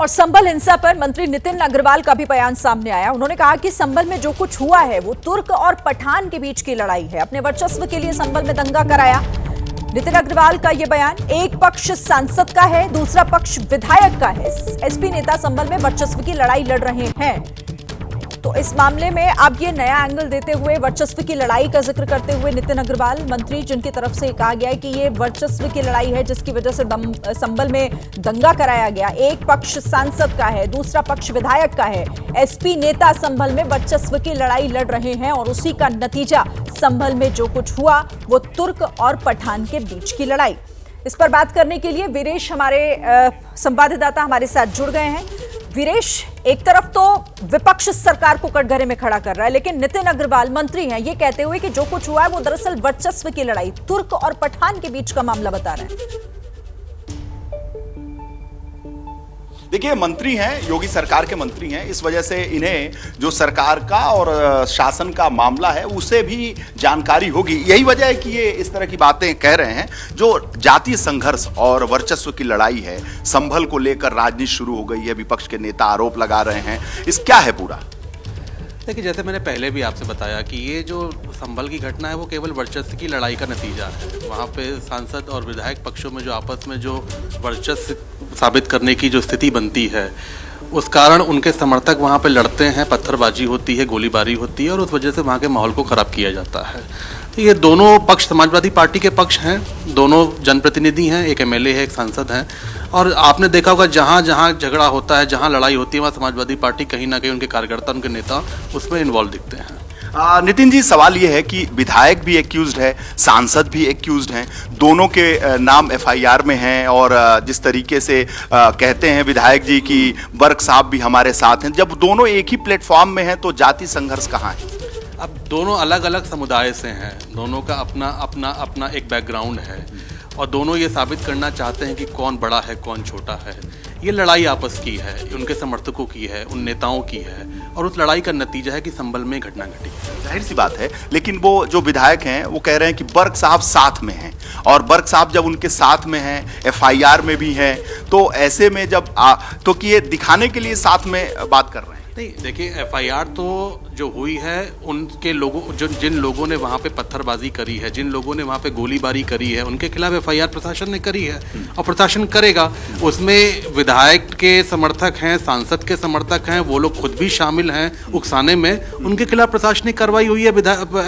और संभल हिंसा पर मंत्री नितिन अग्रवाल का भी बयान सामने आया। उन्होंने कहा कि संभल में जो कुछ हुआ है वो तुर्क और पठान के बीच की लड़ाई है। अपने वर्चस्व के लिए संभल में दंगा कराया। नितिन अग्रवाल का यह बयान, एक पक्ष सांसद का है, दूसरा पक्ष विधायक का है। एसपी नेता संभल में वर्चस्व की लड़ाई लड़ रहे हैं। तो इस मामले में अब ये नया एंगल देते हुए वर्चस्व की लड़ाई का जिक्र करते हुए नितिन अग्रवाल, मंत्री जिनकी तरफ से कहा गया है कि ये वर्चस्व की लड़ाई है जिसकी वजह से संभल में दंगा कराया गया। एक पक्ष सांसद का है, दूसरा पक्ष विधायक का है। एसपी नेता संभल में वर्चस्व की लड़ाई लड़ रहे हैं और उसी का नतीजा संभल में जो कुछ हुआ वो तुर्क और पठान के बीच की लड़ाई। इस पर बात करने के लिए वीरेश हमारे संवाददाता हमारे साथ जुड़ गए हैं। वीरेश, एक तरफ तो विपक्ष सरकार को कटघरे में खड़ा कर रहा है, लेकिन नितिन अग्रवाल मंत्री हैं, ये कहते हुए कि जो कुछ हुआ है वो दरअसल वर्चस्व की लड़ाई, तुर्क और पठान के बीच का मामला बता रहे हैं। देखिए, मंत्री हैं, योगी सरकार के मंत्री हैं, इस वजह से इन्हें जो सरकार का और शासन का मामला है उसे भी जानकारी होगी। यही वजह है कि ये इस तरह की बातें कह रहे हैं। जो जातीय संघर्ष और वर्चस्व की लड़ाई है, संभल को लेकर राजनीति शुरू हो गई है, विपक्ष के नेता आरोप लगा रहे हैं। इस क्या है पूरा? देखिए, जैसे मैंने पहले भी आपसे बताया कि ये जो संभल की घटना है वो केवल वर्चस्व की लड़ाई का नतीजा है। वहाँ पे सांसद और विधायक पक्षों में जो आपस में जो वर्चस्व साबित करने की जो स्थिति बनती है, उस कारण उनके समर्थक वहाँ पे लड़ते हैं, पत्थरबाजी होती है, गोलीबारी होती है और उस वजह से वहाँ के माहौल को ख़राब किया जाता है। तो ये दोनों पक्ष समाजवादी पार्टी के पक्ष हैं, दोनों जनप्रतिनिधि हैं, एक एमएलए है, एक सांसद हैं। और आपने देखा होगा जहाँ जहाँ झगड़ा होता है, जहाँ लड़ाई होती है, वहाँ समाजवादी पार्टी कहीं ना कहीं उनके कार्यकर्ता, उनके नेता उसमें इन्वॉल्व दिखते हैं। नितिन जी, सवाल ये है कि विधायक भी एक्यूज्ड है, सांसद भी एक्यूज्ड हैं, दोनों के नाम एफआईआर में हैं और जिस तरीके से कहते हैं विधायक जी कि बर्क साहब भी हमारे साथ हैं, जब दोनों एक ही प्लेटफॉर्म में हैं तो जाति संघर्ष कहाँ है? अब दोनों अलग अलग समुदाय से हैं, दोनों का अपना अपना अपना एक बैकग्राउंड है और दोनों ये साबित करना चाहते हैं कि कौन बड़ा है कौन छोटा है। ये लड़ाई आपस की है, उनके समर्थकों की है, उन नेताओं की है और उस लड़ाई का नतीजा है कि संभल में घटना घटी। जाहिर सी बात है, लेकिन वो जो विधायक हैं वो कह रहे हैं कि बर्क साहब साथ में हैं और बर्क साहब जब उनके साथ में हैं, एफआईआर में भी हैं, तो ऐसे में जब तो कि ये दिखाने के लिए साथ में बात कर रहे हैं। नहीं, देखिए, एफआईआर तो जो हुई है उनके लोगों, जिन लोगों ने वहाँ पे पत्थरबाजी करी है, जिन लोगों ने वहाँ पे गोलीबारी करी है, उनके खिलाफ एफआईआर प्रशासन ने करी है और प्रशासन करेगा। उसमें विधायक के समर्थक हैं, सांसद के समर्थक हैं, वो लोग खुद भी शामिल हैं उकसाने में। उनके खिलाफ प्रशासनिक कार्रवाई हुई है,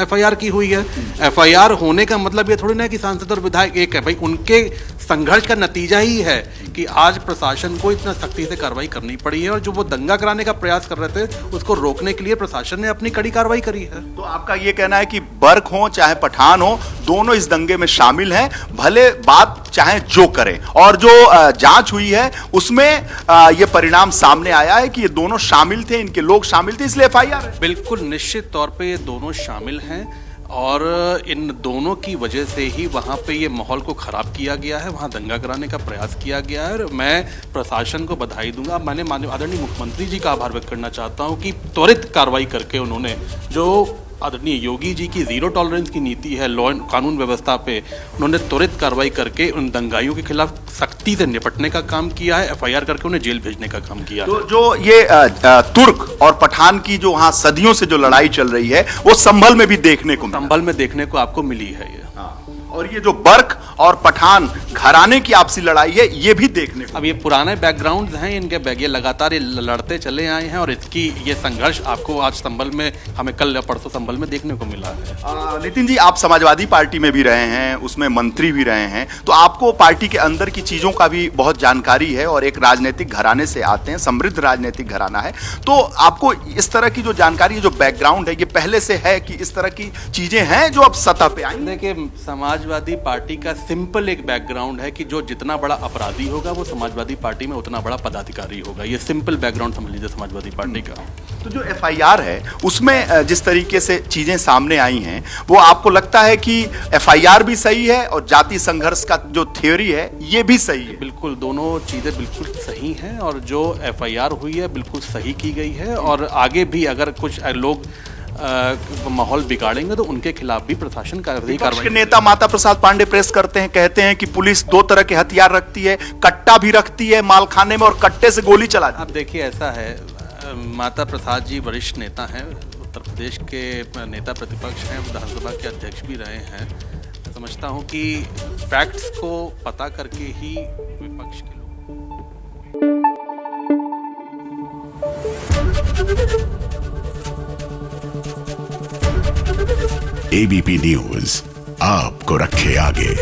एफआईआर की हुई है। एफआईआर होने का मतलब ये थोड़ी ना कि सांसद और विधायक एक है। भाई, उनके संघर्ष का नतीजा ही है कि आज प्रशासन को इतना सख्ती से कार्रवाई करनी पड़ी है और जो वो दंगा कराने का प्रयास कर रहे थे उसको रोकने के लिए प्रशासन ने अपनी कड़ी कार्रवाई करी है। तो आपका ये कहना है कि बर्क हो चाहे पठान हो, दोनों इस दंगे में शामिल हैं, भले बात चाहे जो करें। और जो जांच हुई है उसमें ये परिणाम सामने आया है कि ये दोनों शामिल थे, इनके लोग शामिल थे, इसलिए एफआईआर है। बिल्कुल निश्चित तौर पे ये दोनों शामिल हैं और इन दोनों की वजह से ही वहाँ पे ये माहौल को ख़राब किया गया है, वहाँ दंगा कराने का प्रयास किया गया है। और मैं प्रशासन को बधाई दूंगा। मैंने आदरणीय मुख्यमंत्री जी का आभार व्यक्त करना चाहता हूँ कि त्वरित कार्रवाई करके उन्होंने, जो आदरणीय योगी जी की जीरो टॉलरेंस की नीति है लॉ कानून व्यवस्था पे, उन्होंने त्वरित कार्रवाई करके उन दंगाइयों के खिलाफ सख्ती से निपटने का काम किया है, एफआईआर करके उन्हें जेल भेजने का काम किया तो है। जो ये तुर्क और पठान की जो वहां सदियों से जो लड़ाई चल रही है वो संभल में भी देखने को संभल में देखने को आपको मिली है ये। और ये जो बर्क और पठान घराने की आपसी लड़ाई है ये भी देखने को। अब ये पुराने बैकग्राउंड्स हैं इनके, ये लगातार ये लड़ते चले आए हैं और इसकी ये संघर्ष आपको आज संभल में, हमें कल या परसों संभल में देखने को मिला है। नितिन जी, आप समाजवादी पार्टी में भी रहे हैं, उसमें मंत्री भी रहे हैं, तो आपको पार्टी के अंदर की चीजों का भी बहुत जानकारी है और एक राजनीतिक घराने से आते हैं, समृद्ध राजनीतिक घराना है, तो आपको इस तरह की जो जानकारी, जो बैकग्राउंड है, ये पहले से है कि इस तरह की चीजें हैं जो अब सतह पे आई? देखिए, समाजवादी पार्टी का सिंपल एक बैकग्राउंड है कि जो जितना बड़ा अपराधी होगा वो समाजवादी पार्टी में उतना बड़ा पदाधिकारी होगा। ये सिंपल बैकग्राउंड समझ लीजिए समाजवादी पार्टी का। तो जो एफआईआर है उसमें जिस तरीके से चीजें सामने आई हैं, वो आपको लगता है कि एफआईआर भी सही है और जाति संघर्ष का जो थ्योरी है ये भी सही है? बिल्कुल, दोनों चीजें बिल्कुल सही हैं और जो एफआईआर हुई है बिल्कुल सही की गई है और आगे भी अगर कुछ लोग माहौल बिगाड़ेंगे तो उनके खिलाफ भी प्रशासन विपक्ष के कार्रवाई। नेता माता प्रसाद पांडे प्रेस करते हैं, कहते हैं कि पुलिस दो तरह के हथियार रखती है, कट्टा भी रखती है मालखाने में और कट्टे से गोली चलाती है। अब देखिए ऐसा है, माता प्रसाद जी वरिष्ठ नेता हैं, उत्तर प्रदेश के नेता प्रतिपक्ष हैं, विधानसभा के अध्यक्ष भी रहे हैं। मैं समझता हूं कि फैक्ट्स को पता करके ही विपक्ष के एबीपी न्यूज आपको रखे आगे।